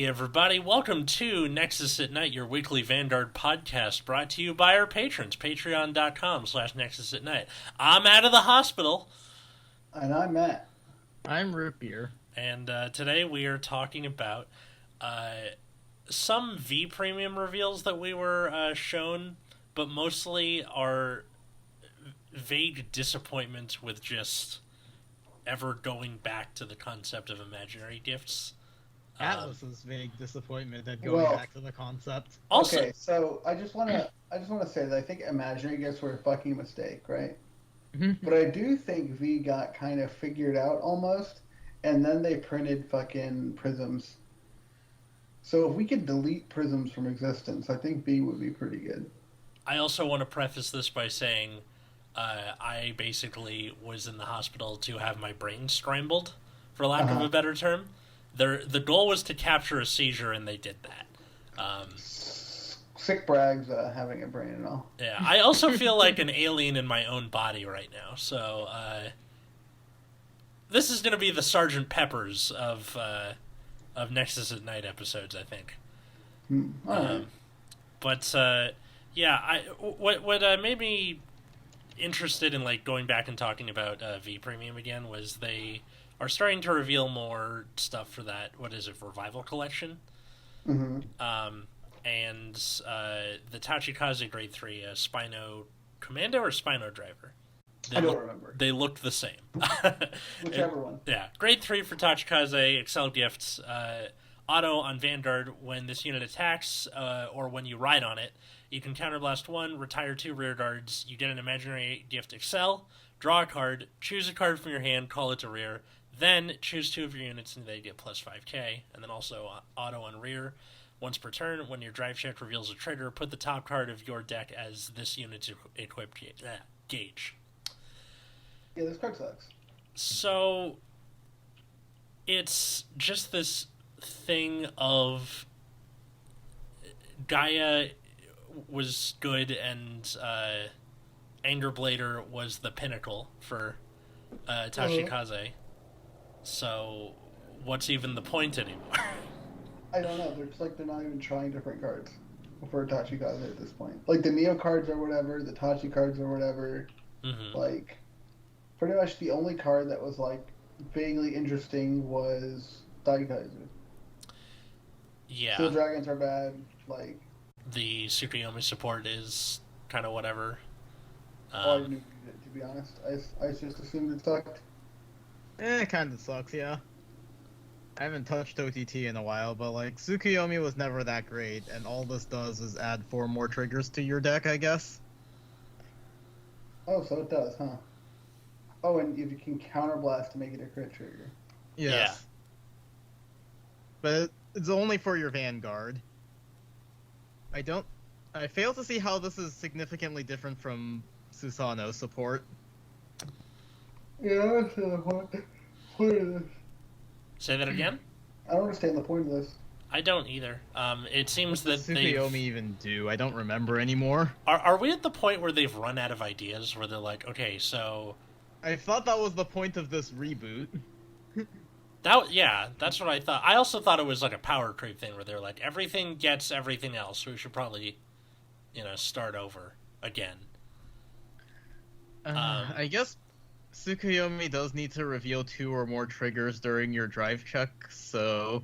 Hey everybody, welcome to Nexus at Night, your weekly Vanguard podcast brought to you by our patrons, patreon.com/Nexus at Night. I'm out of the hospital. And I'm Matt. I'm Root Beer. And today we are talking about some V Premium reveals that we were shown, but mostly our vague disappointment with just ever going back to the concept of imaginary gifts. Atlas's vague disappointment at going back to the concept. Also, okay, so I just want to say that I think imaginary gifts were a fucking mistake, right? But I do think V got kind of figured out almost, and then they printed fucking prisms. So if we could delete prisms from existence, I think V would be pretty good. I also want to preface this by saying I basically was in the hospital to have my brain scrambled, for lack of a better term. The goal was to capture a seizure, and they did that. Sick brags having a brain and all. Yeah, I also feel like an alien in my own body right now, so this is going to be the Sergeant Peppers of Nexus at Night episodes, I think. All right. But yeah, what made me interested in like going back and talking about V Premium again was they are starting to reveal more stuff for that. What is it, Revival Collection? Mm-hmm. And the Tachikaze Grade 3 Spino Commando or Spino Driver. I don't remember. They looked the same. Whichever one. Yeah, Grade 3 for Tachikaze, Excel Gifts, auto on Vanguard. When this unit attacks or when you ride on it, you can counterblast 1, retire 2 rear guards, you get an imaginary gift Excel, draw a card, choose a card from your hand, call it to rear, then choose 2 of your units and they get plus 5k, and then also auto on rear. Once per turn, when your drive check reveals a trigger, put the top card of your deck as this unit's equipped gauge. Yeah, this card sucks. So, it's just this thing of Gaia was good and Anger Blader was the pinnacle for Tachikaze. So, what's even the point anymore? I don't know. They're not even trying different cards for Tachikaze at this point. Like the Neo cards or whatever, the Tachi cards or whatever. Mm-hmm. Like, pretty much the only card that was like vaguely interesting was Tachikaze. Yeah. So the dragons are bad. Like the Tsukuyomi support is kind of whatever. I didn't use it, to be honest. I just assumed it sucked. It kind of sucks, yeah. I haven't touched OTT in a while, but like Tsukuyomi was never that great, and all this does is add 4 more triggers to your deck, I guess. Oh, so it does, huh? Oh, and if you can counterblast to make it a crit trigger. Yes. Yeah. But it's only for your Vanguard. I fail to see how this is significantly different from Susanoo support. Yeah, that's the point of this. Say that again? I don't understand the point of this. I don't either. It seems What that does Tsukuyomi even do? I don't remember anymore. Are we at the point where they've run out of ideas, where they're like, okay, so... I thought that was the point of this reboot. Yeah, that's what I thought. I also thought it was like a power creep thing, where they're like, everything gets everything else, so we should probably, start over again. I guess Tsukuyomi does need to reveal 2 or more triggers during your drive check, so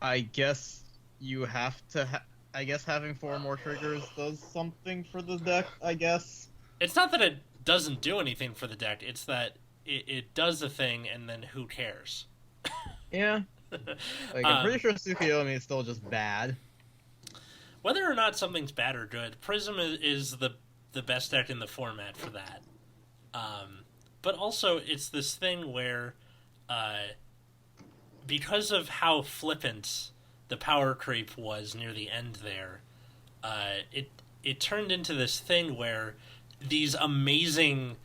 I guess you have to. I guess having 4 more triggers does something for the deck. I guess It's not that it doesn't do anything for the deck; it's that it does a thing, and then who cares? yeah. Like I'm pretty sure Tsukuyomi is still just bad. Whether or not something's bad or good, Prism is the best deck in the format for that. But also, it's this thing where, because of how flippant the power creep was near the end there, it turned into this thing where these amazing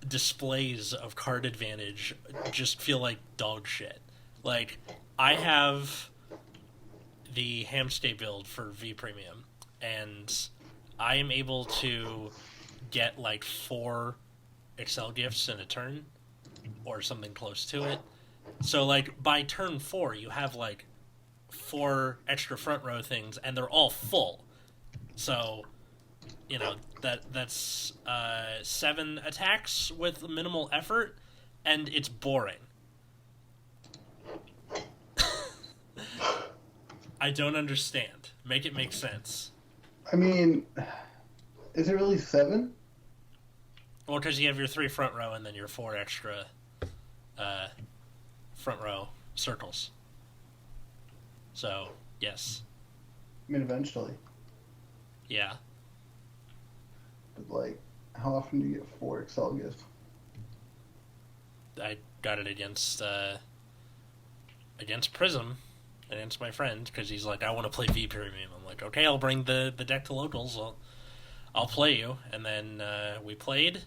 displays of card advantage just feel like dog shit. Like, I have the Hamstay build for V Premium, and I am able to get like 4 Excel gifts in a turn, or something close to it. So, like, by turn 4, you have, like, 4 extra front row things, and they're all full. So, that's 7 attacks with minimal effort, and it's boring. I don't understand. Make it make sense. I mean, is it really 7? Well, because you have your 3 front row and then your 4 extra front row circles. So, yes. I mean, eventually. Yeah. But, like, how often do you get 4 Excel gifts? I got it against Prism, against my friend, because he's like, I want to play V Premium. I'm like, okay, I'll bring the deck to locals. I'll play you. And then we played,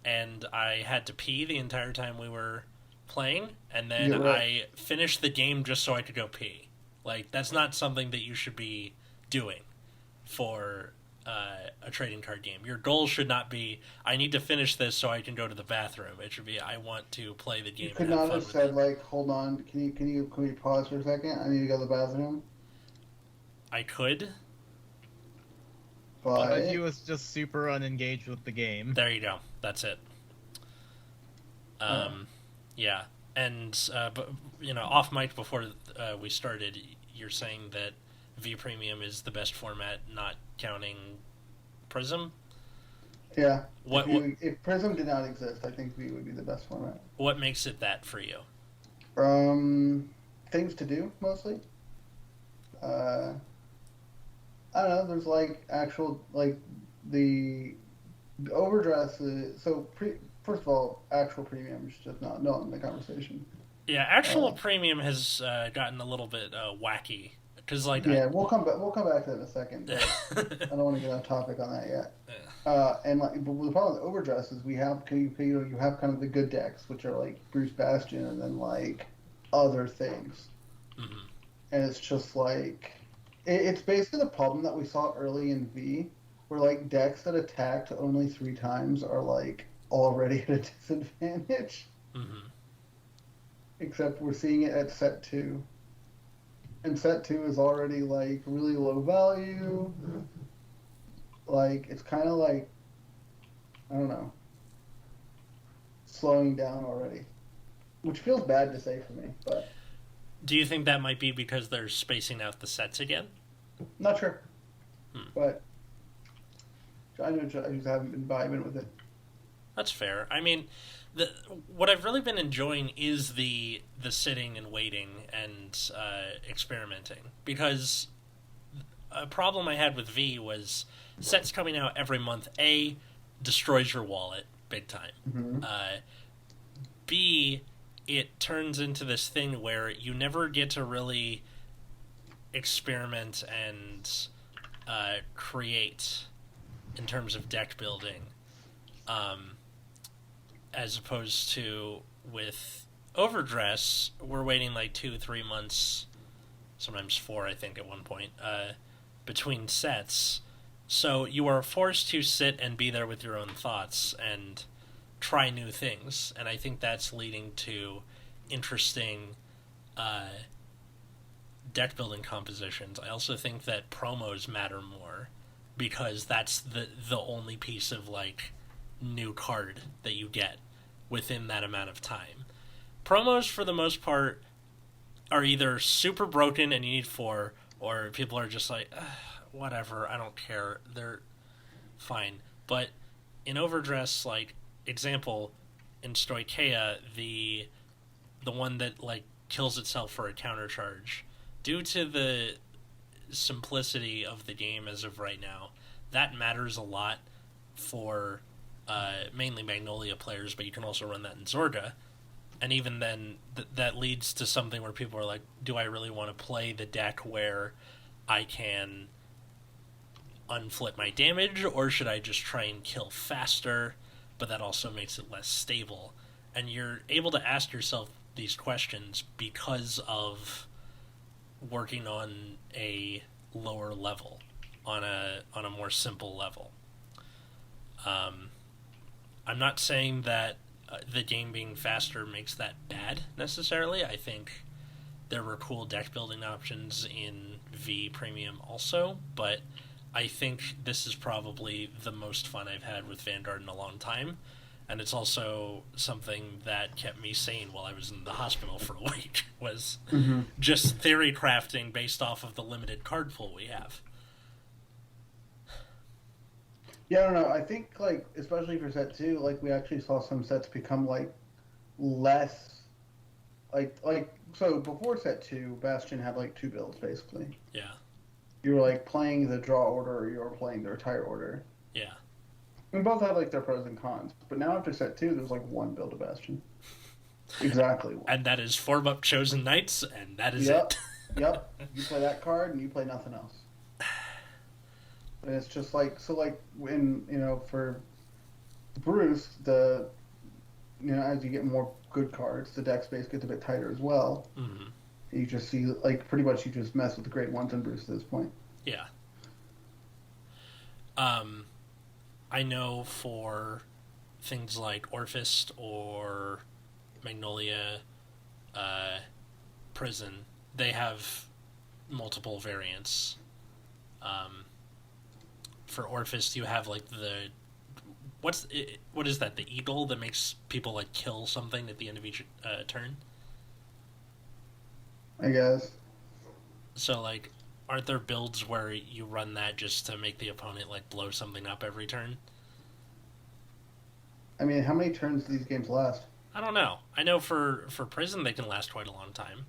and I had to pee the entire time we were playing, and then I finished the game just so I could go pee. Like, that's not something that you should be doing for a trading card game. Your goal should not be, I need to finish this so I can go to the bathroom. It should be, I want to play the game. You could not have said, like, hold on, can we pause for a second? I need to go to the bathroom. I could. But if he was just super unengaged with the game. There you go. That's it. Yeah. And, but off mic before we started, you're saying that V Premium is the best format, not counting Prism? Yeah. If Prism did not exist, I think V would be the best format. What makes it that for you? Things to do, mostly. I don't know, there's, like, actual, like, the Overdress, first of all, actual premium is just not in the conversation. Yeah, actual premium has gotten a little bit wacky. Cause, like, we'll come back to that in a second. I don't want to get off topic on that yet. Yeah. And, like, but the problem with Overdress is you have kind of the good decks, which are like Bruce Bastion, and then, like, other things. Mm-hmm. And it's just like it's basically the problem that we saw early in V, where, like, decks that attacked only 3 times are, like, already at a disadvantage. Mm-hmm. Except we're seeing it at set 2. And set 2 is already, like, really low value. Like, it's kind of like, I don't know, slowing down already. Which feels bad to say for me, but... Do you think that might be because they're spacing out the sets again? Not sure. But I just haven't been vibing with it. That's fair. I mean, what I've really been enjoying is the sitting and waiting and experimenting, because a problem I had with V was sets coming out every month. A, destroys your wallet big time. Mm-hmm. B, it turns into this thing where you never get to really experiment and create in terms of deck building. As opposed to with Overdress, we're waiting like 2-3 months, sometimes 4, I think, at one point, between sets. So you are forced to sit and be there with your own thoughts and try new things. And I think that's leading to interesting deck building compositions. I also think that promos matter more, because that's the only piece of, like, new card that you get within that amount of time. Promos, for the most part, are either super broken and you need 4, or people are just like, whatever, I don't care, they're fine. But in Overdress, like, example, in Stoicheia, the one that, like, kills itself for a counter charge, due to the simplicity of the game as of right now, that matters a lot for mainly Magnolia players, but you can also run that in Zorga. And even then, that leads to something where people are like, do I really want to play the deck where I can unflip my damage, or should I just try and kill faster, but that also makes it less stable? And you're able to ask yourself these questions because of working on a lower level, on a more simple level. I'm not saying that the game being faster makes that bad, necessarily. I think there were cool deck building options in V Premium also, but I think this is probably the most fun I've had with Vanguard in a long time, and it's also something that kept me sane while I was in the hospital for a week, was just theory crafting based off of the limited card pool we have. Yeah, I don't know. I think, like, especially for set 2, like, we actually saw some sets become, like, less... So before set 2, Bastion had, like, 2 builds, basically. Yeah. You were, like, playing the draw order or you were playing the retire order. Yeah. And both had, like, their pros and cons. But now after set 2, there's, like, 1 build of Bastion. Exactly one. And that is form up Chosen Knights, and that is it. Yep. You play that card and you play nothing else. And it's just like, so like when, for Bruce, as you get more good cards, the deck space gets a bit tighter as well. Mm-hmm. You just see, like, pretty much you just mess with the great ones in Bruce at this point. Yeah. I know for things like Orphist or Magnolia, Prison, they have multiple variants. For Orphist, you have like what is that? The eagle that makes people like kill something at the end of each turn. I guess. So like, aren't there builds where you run that just to make the opponent like blow something up every turn? I mean, how many turns do these games last? I don't know. I know for Prison they can last quite a long time.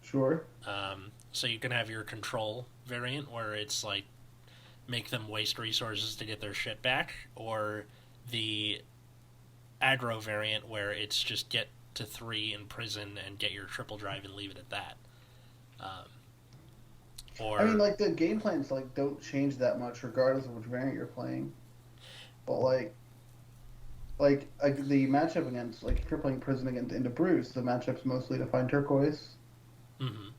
Sure. So you can have your control variant where it's like make them waste resources to get their shit back, or the aggro variant where it's just get to 3 in Prison and get your triple drive and leave it at that. Or I mean, like, the game plans like don't change that much regardless of which variant you're playing. But like the matchup against, like, if you're playing Prison into Bruce, the matchup's mostly to find turquoise. Mm-hmm.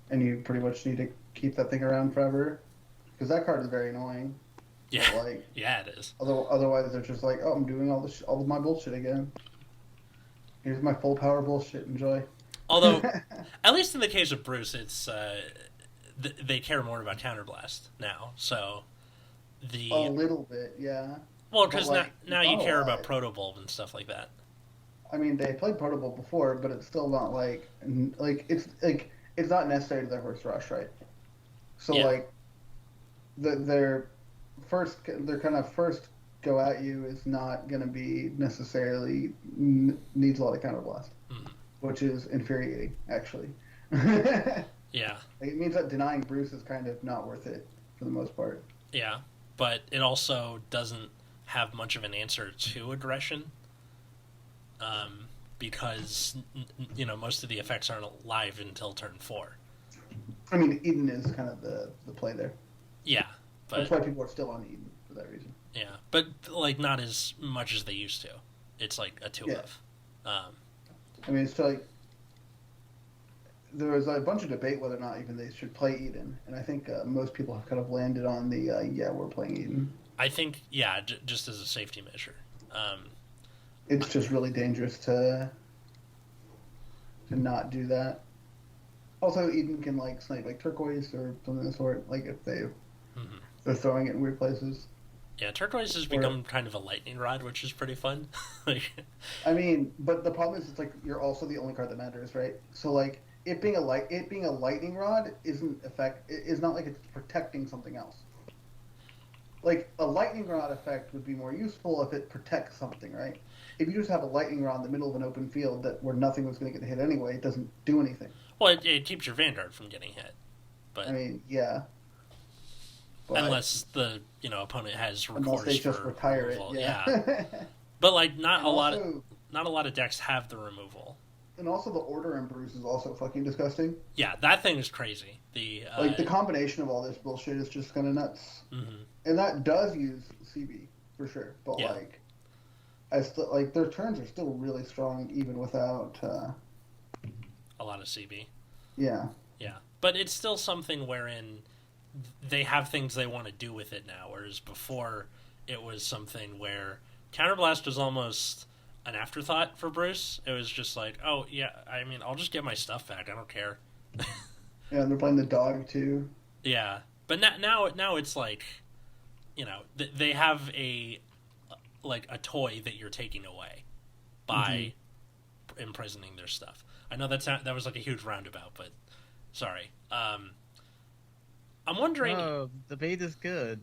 And you pretty much need to keep that thing around forever. Because that card is very annoying. Yeah, but, like, yeah, it is. Otherwise, they're just like, oh, I'm doing all of my bullshit again. Here's my full power bullshit. Enjoy. Although, at least in the case of Bruce, it's they care more about Counterblast now. So a little bit, yeah. Well, because like, now you care about Protobulb and stuff like that. I mean, they played Protobulb before, but it's still not it's not necessary to their first rush, right? So Yeah. like, their kind of first go at you is not going to be necessarily needs a lot of counterblast, which is infuriating, actually. Yeah. Like, it means that denying Bruce is kind of not worth it for the most part. Yeah, but it also doesn't have much of an answer to aggression, because most of the effects aren't live until turn 4. I mean, Eden is kind of the play there. Yeah, but that's why people are still on Eden for that reason. Yeah, but like not as much as they used to. It's like a 2-of. I mean, it's like there was a bunch of debate whether or not even they should play Eden, and I think most people have kind of landed on the we're playing Eden. I think just as a safety measure. It's just really dangerous to not do that. Also, Eden can like snipe like turquoise or something of the sort. Like if they're throwing it in weird places. Yeah, turquoise has become kind of a lightning rod, which is pretty fun. I mean, but the problem is, it's like you're also the only card that matters, right? So like it being a lightning rod is not like it's protecting something else. Like a lightning rod effect would be more useful if it protects something, right? If you just have a lightning rod in the middle of an open field where nothing was going to get hit anyway, it doesn't do anything. Well, it keeps your Vanguard from getting hit. But I mean, yeah. But unless the opponent has recourse unless they just for retire removal. it, yeah. But like not a lot of decks have the removal. And also the order in Bruce is also fucking disgusting. Yeah, that thing is crazy. The combination of all this bullshit is just kind of nuts. Mm-hmm. And that does use CB for sure, but yeah. I still their turns are still really strong even without a lot of CB. Yeah. Yeah, but it's still something wherein they have things they want to do with it now, whereas before it was something where Counterblast was almost an afterthought for Bruce. It was just like, oh yeah, I mean, I'll just get my stuff back. I don't care. Yeah, they're playing the dog too. Yeah, but now it's like, they have a toy that you're taking away by imprisoning their stuff. I know that was like a huge roundabout, but sorry. I'm wondering. Oh, debate is good.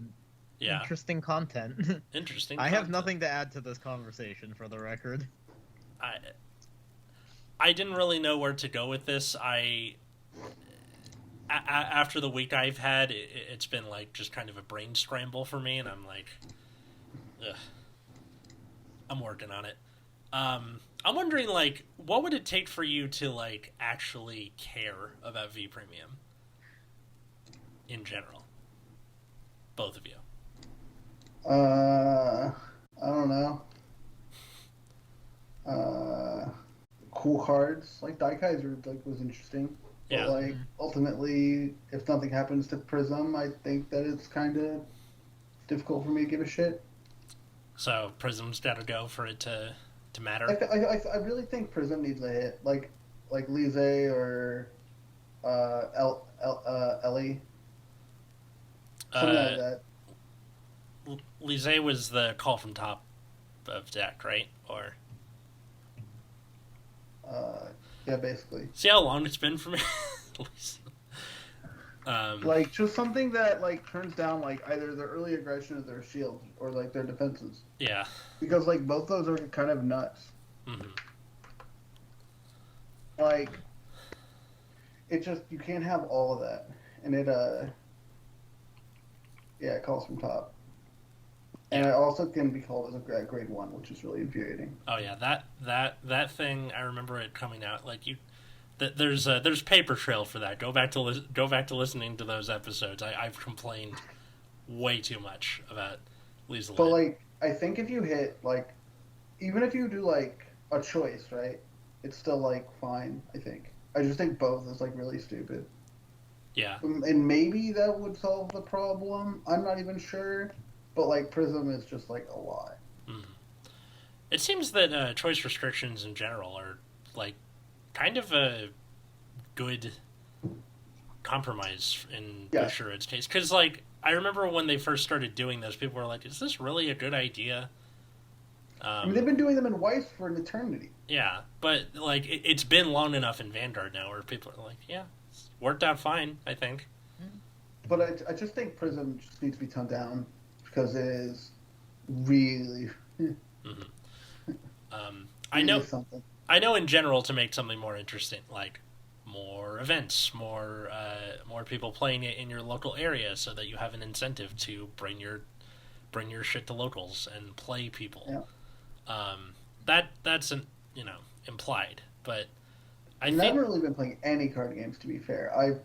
Yeah, Interesting content. interesting. I have nothing to add to this conversation, for the record. I didn't really know where to go with this. After the week I've had, it's been like just kind of a brain scramble for me, and I'm like, ugh. I'm working on it. I'm wondering, like, what would it take for you to like actually care about V Premium in general? Both of you. I don't know. Cool cards like Daikaiser was interesting. Yeah. But ultimately, if nothing happens to Prism, I think that it's kind of difficult for me to give a shit. So Prism's got to go for it to matter. I really think Prism needs a hit, like Lise or Ellie, something like that. Lise was the call from top of deck, right? Or yeah, basically. see how long it's been for me. Just something that turns down either their early aggression or their shield or their defenses. Yeah. Because both those are kind of nuts. Mm-hmm. It just you can't have all of that, and it calls from top. And it also can be called as a grade 1, which is really infuriating. Oh yeah, that thing. I remember it coming out there's paper trail for that. Go back to listening to those episodes. I've complained way too much about Lisa. But I think if you hit even if you do a choice, right, it's still fine. I think. I just think both is really stupid. Yeah. And maybe that would solve the problem. I'm not even sure. But Prism is just a lot. Mm. It seems that choice restrictions in general are kind of a good compromise in Bushiroad's case. Because I remember when they first started doing those, people were like, "Is this really a good idea?" They've been doing them in Weiss for an eternity. Yeah, but it's been long enough in Vanguard now where people are like, "Yeah, it's worked out fine." I think. But I just think Prism just needs to be toned down. Because it is really. I know in general to make something more interesting, more events, more people playing it in your local area, so that you have an incentive to bring your shit to locals and play people. Yeah. That's implied, but I haven't really been playing any card games, to be fair. I'm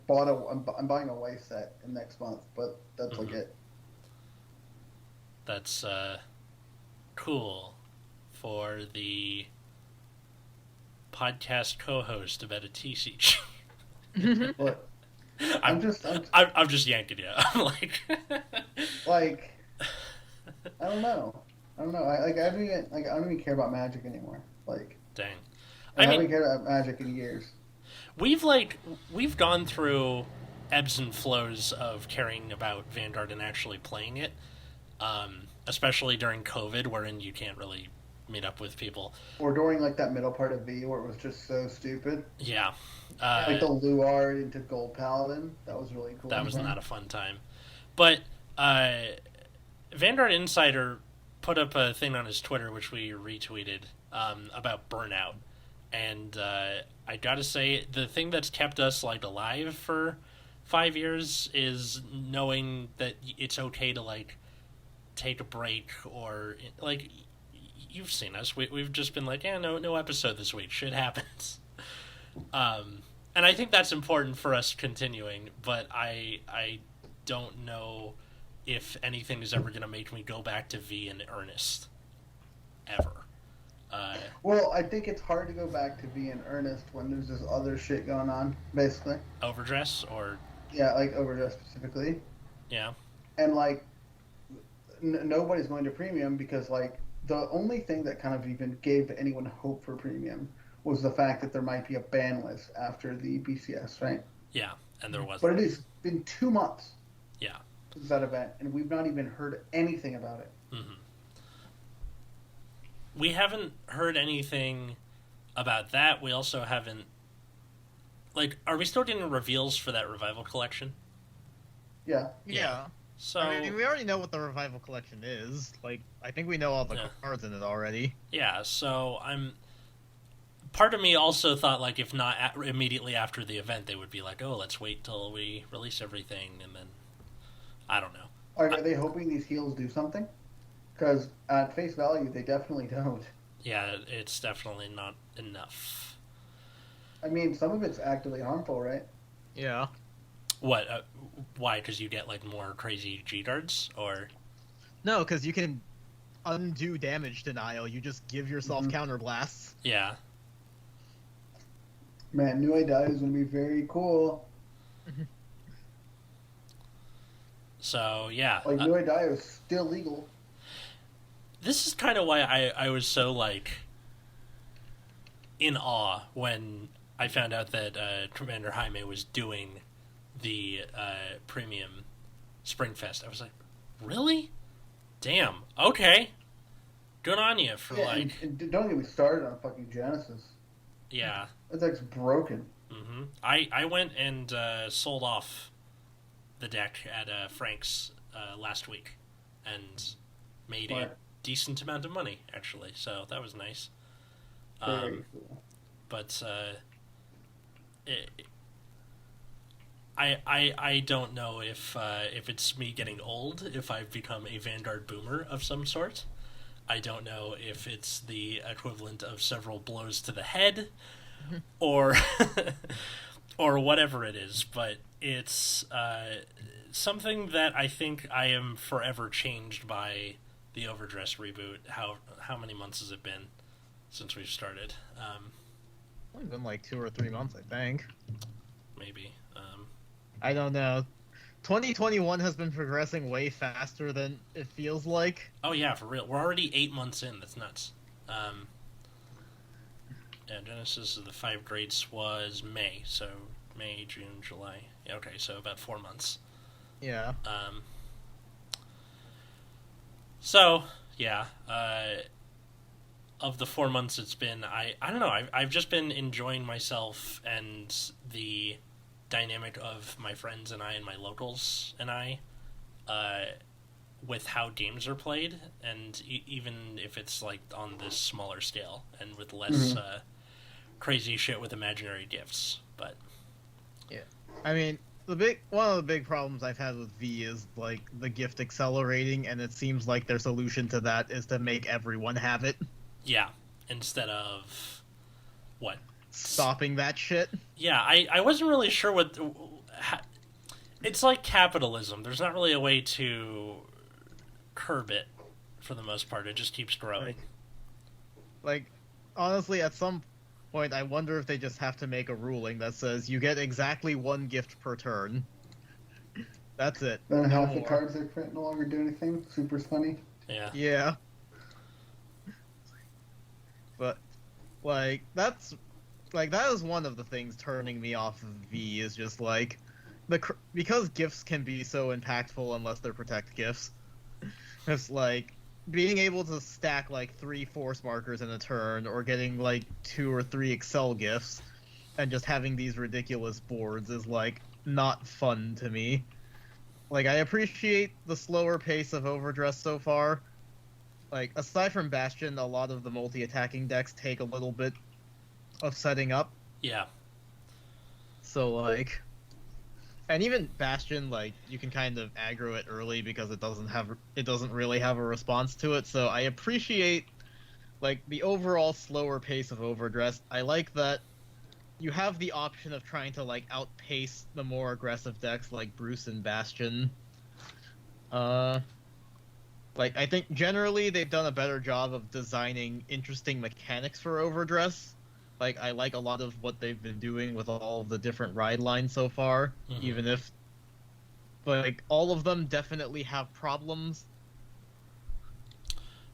buying a Weiss set next month, but that's it. That's cool for the podcast co-host about a TCG. What? I'm just yanking you. I'm I don't know. I don't even care about Magic anymore. Dang. I haven't cared about Magic in years. We've gone through ebbs and flows of caring about Vanguard and actually playing it. Especially during COVID, wherein you can't really meet up with people. Or during that middle part of V, where it was just so stupid. Yeah. The Luard into Gold Paladin. That was really cool. That was not a fun time. But Vanguard Insider put up a thing on his Twitter, which we retweeted, about burnout. And I gotta say, the thing that's kept us alive for 5 years is knowing that it's okay to take a break, or you've seen us. We've just been no episode this week. Shit happens. And I think that's important for us continuing. But I don't know if anything is ever going to make me go back to V in earnest, ever. Well, I think it's hard to go back to V in earnest when there's this other shit going on, basically. Overdress, or yeah, Overdress specifically. Yeah. And nobody's going to premium because the only thing that kind of even gave anyone hope for premium was the fact that there might be a ban list after the BCS, right? Yeah, and there wasn't. But it has been 2 months Yeah. since that event, and we've not even heard anything about it. Mm-hmm. We haven't heard anything about that. We also haven't... Like, are we still getting reveals for that Revival Collection? Yeah. Yeah. So... I mean, we already know what the Revival Collection is. Like, I think we know all the cards in it already. Yeah, so I'm... Part of me also thought, like, if not immediately after the event, they would be like, oh, let's wait till we release everything, and then... I don't know. Are they hoping these heals do something? Because at face value, they definitely don't. Yeah, it's definitely not enough. I mean, some of it's actively harmful, right? Yeah. What? Why? Because you get, like, more crazy G-darts? Or... No, because you can undo damage denial. You just give yourself counterblasts. Yeah. Man, New Idea is going to be very cool. So, yeah. Like, New Idea is still legal. This is kind of why I was so, like, in awe when I found out that Commander Jaime was doing the premium Springfest. I was like, really? Damn. Okay. Good on you for, like... And don't get me started on fucking Genesis. Yeah. That deck's broken. Mm-hmm. I went and sold off the deck at Frank's last week and made a decent amount of money, actually. So that was nice. Very cool. But I don't know if it's me getting old, if I've become a Vanguard boomer of some sort. I don't know if it's the equivalent of several blows to the head, or or whatever it is. But it's something that I think I am forever changed by the Overdress reboot. How many months has it been since we've started? Only been like 2 or 3 months, I think. Maybe. I don't know. 2021 has been progressing way faster than it feels like. Oh yeah, for real. We're already 8 months in. That's nuts. Yeah, Genesis of the 5 grades was May, so May, June, July. Yeah, okay, so about 4 months. Yeah. So yeah, of the 4 months it's been, I don't know. I've just been enjoying myself and the dynamic of my friends and I and my locals and I, with how games are played, and even if it's like on this smaller scale and with less crazy shit with imaginary gifts. But yeah, I mean, one of the big problems I've had with V is like the gift accelerating, and it seems like their solution to that is to make everyone have it. Yeah, instead of what? Stopping that shit. Yeah, I wasn't really sure what... It's like capitalism. There's not really a way to curb it, for the most part. It just keeps growing. Like, honestly, at some point, I wonder if they just have to make a ruling that says you get exactly 1 gift per turn. That's it. Then half the cards they print no longer do anything. Super funny. Yeah. Yeah. But, like, that is one of the things turning me off of V, is just like because gifts can be so impactful unless they're protect gifts. It's like being able to stack like 3 force markers in a turn, or getting like 2 or 3 Excel gifts, and just having these ridiculous boards is like not fun to me. Like, I appreciate the slower pace of Overdress so far. Like, aside from Bastion, a lot of the multi-attacking decks take a little bit of setting up. Yeah. So, like... And even Bastion, like, you can kind of aggro it early because it doesn't really have a response to it, so I appreciate, like, the overall slower pace of Overdress. I like that you have the option of trying to, like, outpace the more aggressive decks like Bruce and Bastion. Like, I think generally they've done a better job of designing interesting mechanics for Overdress. Like, I like a lot of what they've been doing with all of the different ride lines so far, even if, like, all of them definitely have problems.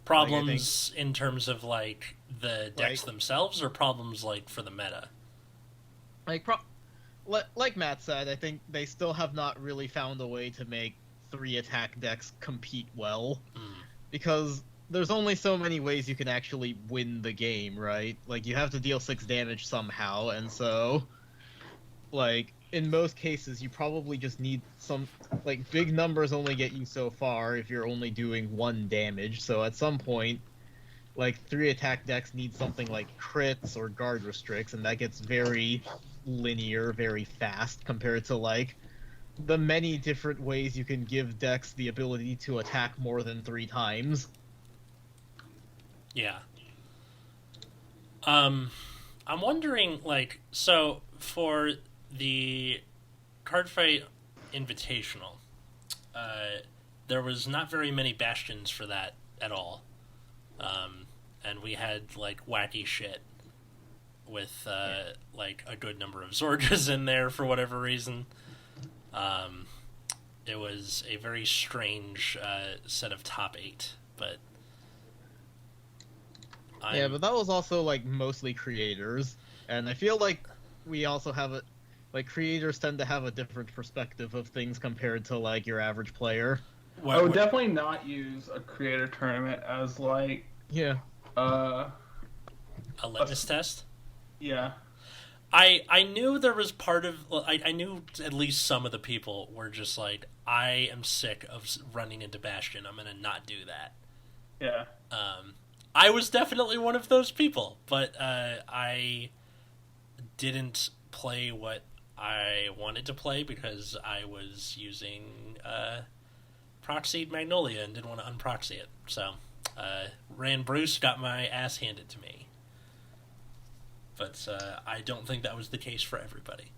Problems in terms of, like, the decks themselves, or problems, like, for the meta? Like, like Matt said, I think they still have not really found a way to make 3 attack decks compete well. Because there's only so many ways you can actually win the game, right? Like, you have to deal 6 damage somehow, and so, like, in most cases, you probably just need some, like, big numbers only get you so far if you're only doing 1 damage, so at some point, like, 3 attack decks need something like crits or guard restricts, and that gets very linear, very fast, compared to, like, the many different ways you can give decks the ability to attack more than 3 times. Yeah. I'm wondering, like, so for the Cardfight Invitational, there was not very many bastions for that at all. And we had, like, wacky shit with, like, a good number of Zorgas in there for whatever reason. It was a very strange set of top 8, but... Yeah, but that was also, like, mostly creators, and I feel like we also have like, creators tend to have a different perspective of things compared to, like, your average player. I would definitely not use a creator tournament as, like... Yeah. A litmus test? Yeah. I knew there was part of... I knew at least some of the people were just like, I am sick of running into Bastion. I'm going to not do that. Yeah. I was definitely one of those people, but I didn't play what I wanted to play because I was using proxied Magnolia and didn't want to unproxy it. So, ran Bruce, got my ass handed to me. But I don't think that was the case for everybody.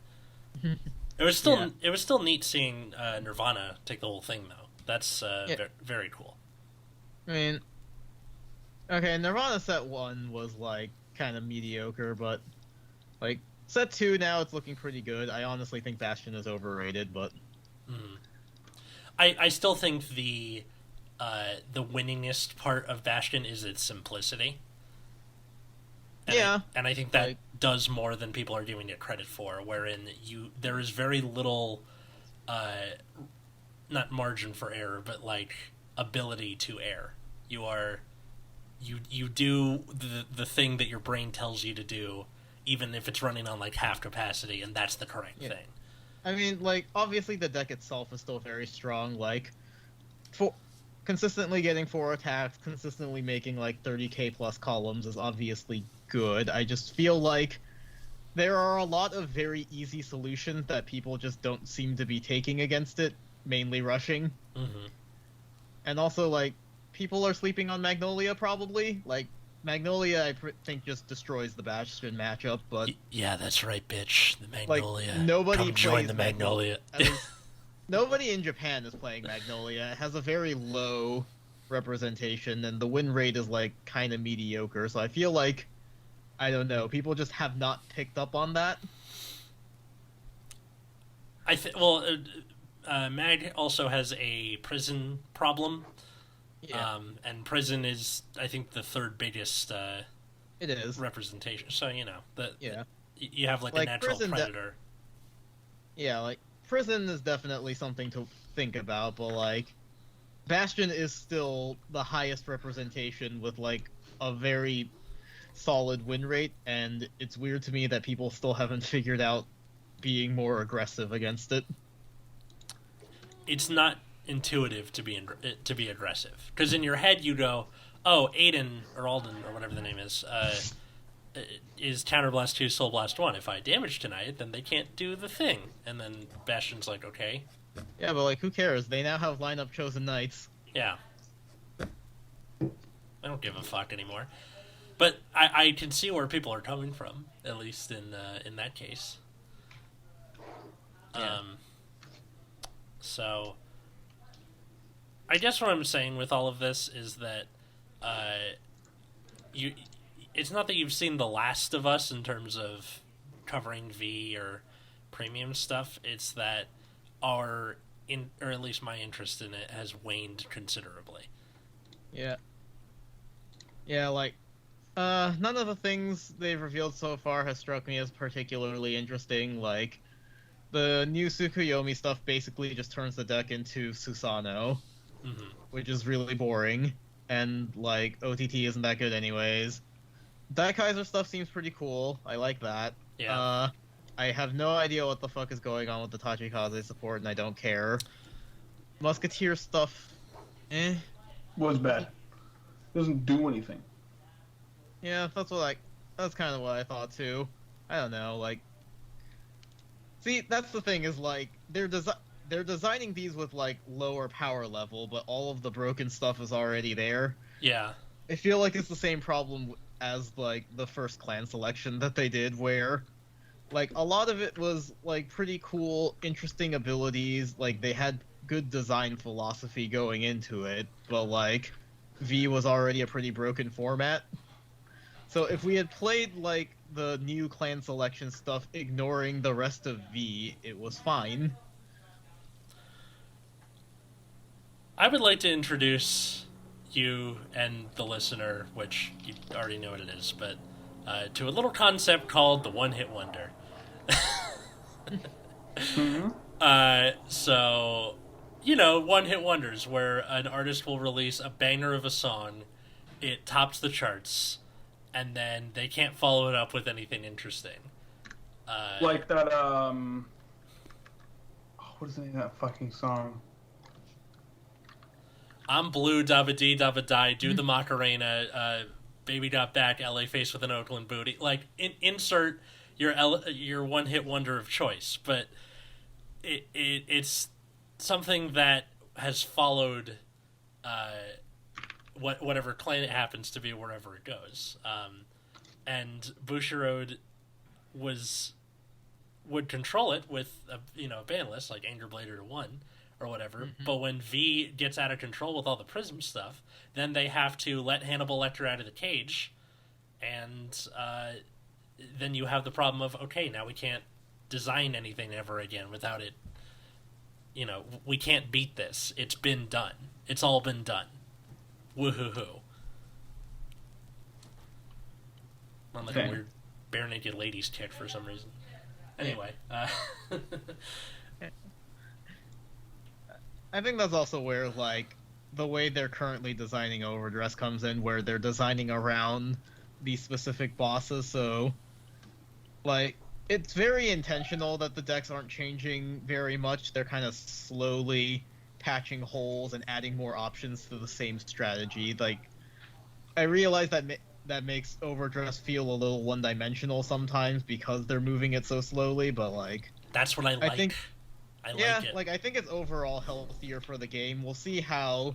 It was still neat seeing Nirvana take the whole thing, though. That's very cool. I mean, okay, Nirvana set 1 was, like, kind of mediocre, but, like, set 2 now it's looking pretty good. I honestly think Bastion is overrated, but... I still think the winningest part of Bastion is its simplicity. And I think that does more than people are giving it credit for, wherein there is very little, not margin for error, but, like, ability to err. You do the thing that your brain tells you to do, even if it's running on, like, half capacity, and that's the correct thing. I mean, like, obviously the deck itself is still very strong, like, consistently getting 4 attacks, consistently making, like, 30k plus columns is obviously good. I just feel like there are a lot of very easy solutions that people just don't seem to be taking against it, mainly rushing. And also, like, people are sleeping on Magnolia, probably. Like, Magnolia, I think, just destroys the Bastion matchup, but... Yeah, that's right, bitch. The Magnolia. Like, nobody Come join the Magnolia. Nobody in Japan is playing Magnolia. It has a very low representation, and the win rate is, like, kind of mediocre, so I feel like, I don't know, people just have not picked up on that. Mag also has a prison problem. Yeah. And prison is, I think, the 3rd biggest it is representation. So, you know, you have, like a like, natural predator. Yeah, like, prison is definitely something to think about, but, like, Bastion is still the highest representation with, like, a very solid win rate, and it's weird to me that people still haven't figured out being more aggressive against it. It's not intuitive to be aggressive, because in your head you go, oh, Aiden or Alden or whatever the name is Counterblast 2, Soul Blast 1. If I damage tonight, then they can't do the thing. And then Bastion's like, okay. Yeah, but, like, who cares? They now have lineup Chosen Knights. Yeah. I don't give a fuck anymore. But I can see where people are coming from, at least in that case. Yeah. So, I guess what I'm saying with all of this is that it's not that you've seen The Last of Us in terms of covering V or premium stuff. It's that or at least my interest in it has waned considerably. Yeah. Yeah, like, none of the things they've revealed so far has struck me as particularly interesting. Like, the new Tsukuyomi stuff basically just turns the deck into Susano, which is really boring, and like OTT isn't that good anyways. Daikaiser stuff seems pretty cool. I like that. Yeah. I have no idea what the fuck is going on with the Tachikaze support, and I don't care. Musketeer stuff, Was bad. Doesn't do anything. Yeah, that's kind of what I thought too. I don't know, like, see, that's the thing is like they're designing these with like lower power level, but all of the broken stuff is already there. Yeah. I feel like it's the same problem as like the first clan selection that they did, where like a lot of it was like pretty cool, interesting abilities, like they had good design philosophy going into it, but like V was already a pretty broken format. So if we had played like the new clan selection stuff ignoring the rest of V, it was fine. I would like to introduce you and the listener, which you already know what it is, but to a little concept called the one-hit wonder. So, one-hit wonders, where an artist will release a banger of a song, it tops the charts, and then they can't follow it up with anything interesting. Like that, what is the name of that fucking song? I'm blue, dabba dee, dabba die, do the Macarena, baby got back, LA face with an Oakland booty. Like, insert your one-hit wonder of choice, but it's something that has followed whatever clan it happens to be, wherever it goes. And Bushiroad would control it with a ban list like Anger Blader to 1 or whatever. But when V gets out of control with all the Prism stuff, then they have to let Hannibal Lecter out of the cage, and then you have the problem of, okay, now we can't design anything ever again without it. We can't beat this. It's been done. It's all been done. Woohoo-hoo. I'm like a weird bare naked ladies kick for some reason. Anyway. I think that's also where, like, the way they're currently designing Overdress comes in, where they're designing around these specific bosses, so, like, it's very intentional that the decks aren't changing very much. They're kind of slowly patching holes and adding more options to the same strategy. Like, I realize that makes Overdress feel a little one-dimensional sometimes because they're moving it so slowly, but, like... That's what I like. I think I think it's overall healthier for the game. We'll see how,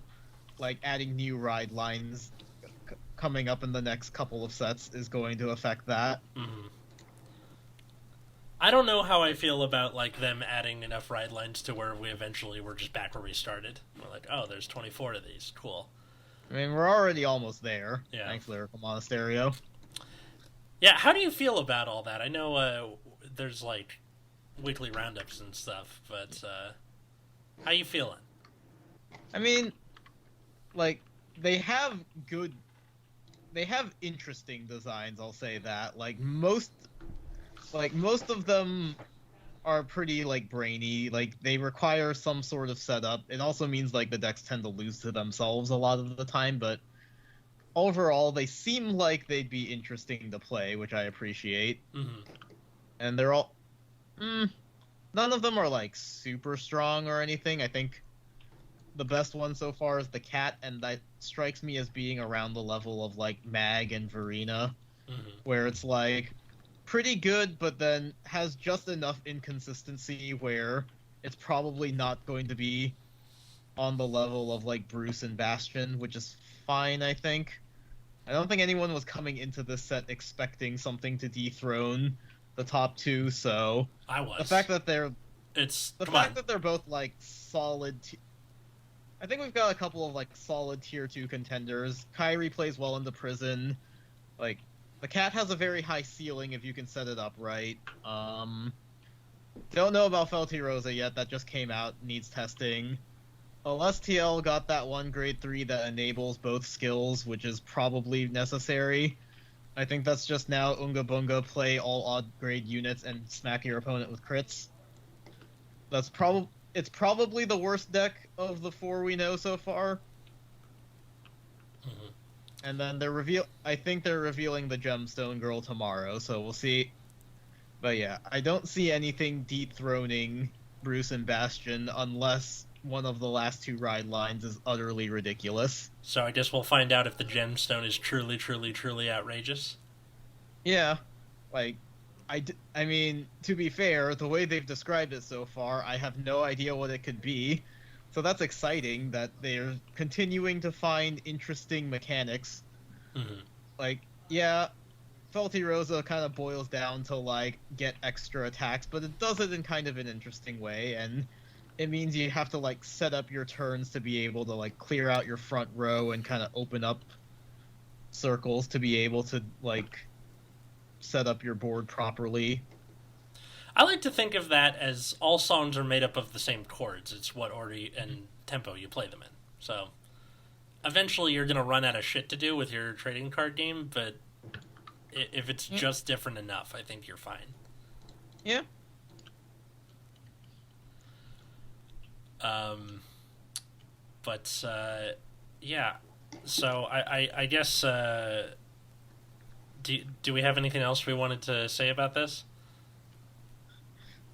like, adding new ride lines coming up in the next couple of sets is going to affect that. I don't know how I feel about, like, them adding enough ride lines to where we eventually were just back where we started. We're like, oh, there's 24 of these. Cool. I mean, we're already almost there. Yeah. Thanks, Lyrical Monasterio. Yeah, how do you feel about all that? I know there's, like, weekly roundups and stuff, but how you feeling? I mean, like, they have interesting designs, I'll say that. Like most of them are pretty, like, brainy. Like, they require some sort of setup. It also means, like, the decks tend to lose to themselves a lot of the time, but overall, they seem like they'd be interesting to play, which I appreciate. And they're all... none of them are, like, super strong or anything. I think the best one so far is the Cat, and that strikes me as being around the level of, like, Mag and Verena, where it's, like, pretty good, but then has just enough inconsistency where it's probably not going to be on the level of, like, Bruce and Bastion, which is fine, I think. I don't think anyone was coming into this set expecting something to dethrone the top two, so I was. The fact that they're both, like, solid. I think we've got a couple of, like, solid tier 2 contenders. Kyrie plays well in the prison. Like, the Cat has a very high ceiling if you can set it up right. Don't know about Felty Rosa yet. That just came out. Needs testing. LSTL got that one grade 3 that enables both skills, which is probably necessary. I think that's just now Unga Bunga play all odd grade units and smack your opponent with crits. It's probably the worst deck of the 4 we know so far. Mm-hmm. And then I think they're revealing the Gemstone Girl tomorrow, so we'll see. But yeah, I don't see anything dethroning Bruce and Bastion unless one of the last 2 ride lines is utterly ridiculous. So I guess we'll find out if the gemstone is truly, truly, truly outrageous. Yeah, like, I mean, to be fair, the way they've described it so far, I have no idea what it could be. So that's exciting that they're continuing to find interesting mechanics. Mm-hmm. Like, yeah, Felty Rosa kind of boils down to, like, get extra attacks, but it does it in kind of an interesting way, and it means you have to, like, set up your turns to be able to, like, clear out your front row and kind of open up circles to be able to, like, set up your board properly. I like to think of that as all songs are made up of the same chords. It's what order and tempo you play them in. So eventually you're going to run out of shit to do with your trading card game, but if it's just different enough, I think you're fine. Yeah. Yeah. So I guess, do we have anything else we wanted to say about this?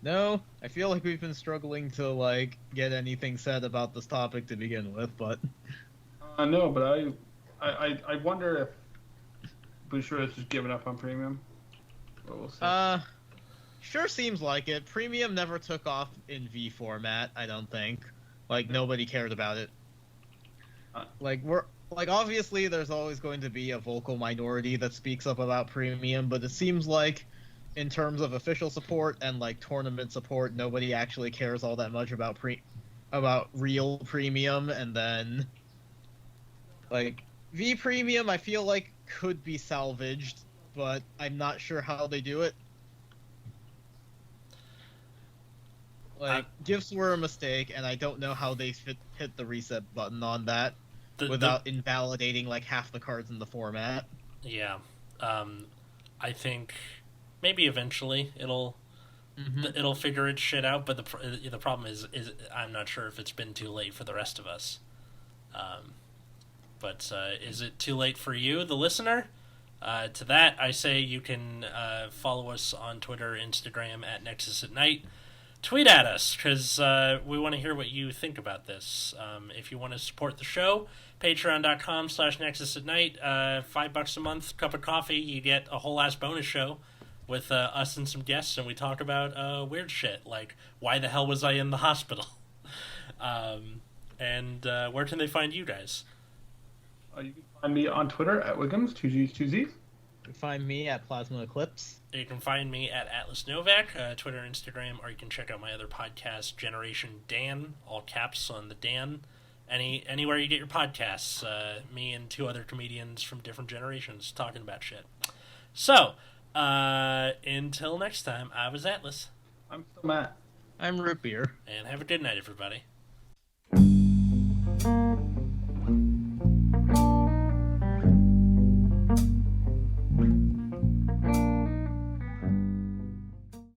No, I feel like we've been struggling to, like, get anything said about this topic to begin with, but... No, but I wonder if Boucher is just giving up on premium. But we'll see. Sure seems like it. Premium never took off in V format, I don't think. Like, nobody cared about it. Obviously there's always going to be a vocal minority that speaks up about premium, but it seems like in terms of official support and, like, tournament support, nobody actually cares all that much about real premium. And then, like, V premium I feel like could be salvaged, but I'm not sure how they do it. Like, gifts were a mistake, and I don't know how they hit the reset button on that without invalidating, like, half the cards in the format. Yeah. I think maybe eventually it'll figure its shit out, but the problem is I'm not sure if it's been too late for the rest of us. But is it too late for you, the listener? To that, I say you can follow us on Twitter, Instagram at Nexus at Night. Tweet at us, because we want to hear what you think about this. If you want to support the show, patreon.com/Nexus at Night. $5 a month, cup of coffee, you get a whole ass bonus show with us and some guests, and we talk about weird shit, like why the hell was I in the hospital? And where can they find you guys? You can find me on Twitter at Wiggums, 2Gs, 2Zs. You can find me at Plasma Eclipse. You can find me at Atlas Novak, Twitter, Instagram, or you can check out my other podcast, Generation Dan, all caps on the Dan. Anywhere you get your podcasts, me and 2 other comedians from different generations talking about shit. So, until next time, I was Atlas. I'm still Matt. I'm Root Beer. And have a good night, everybody.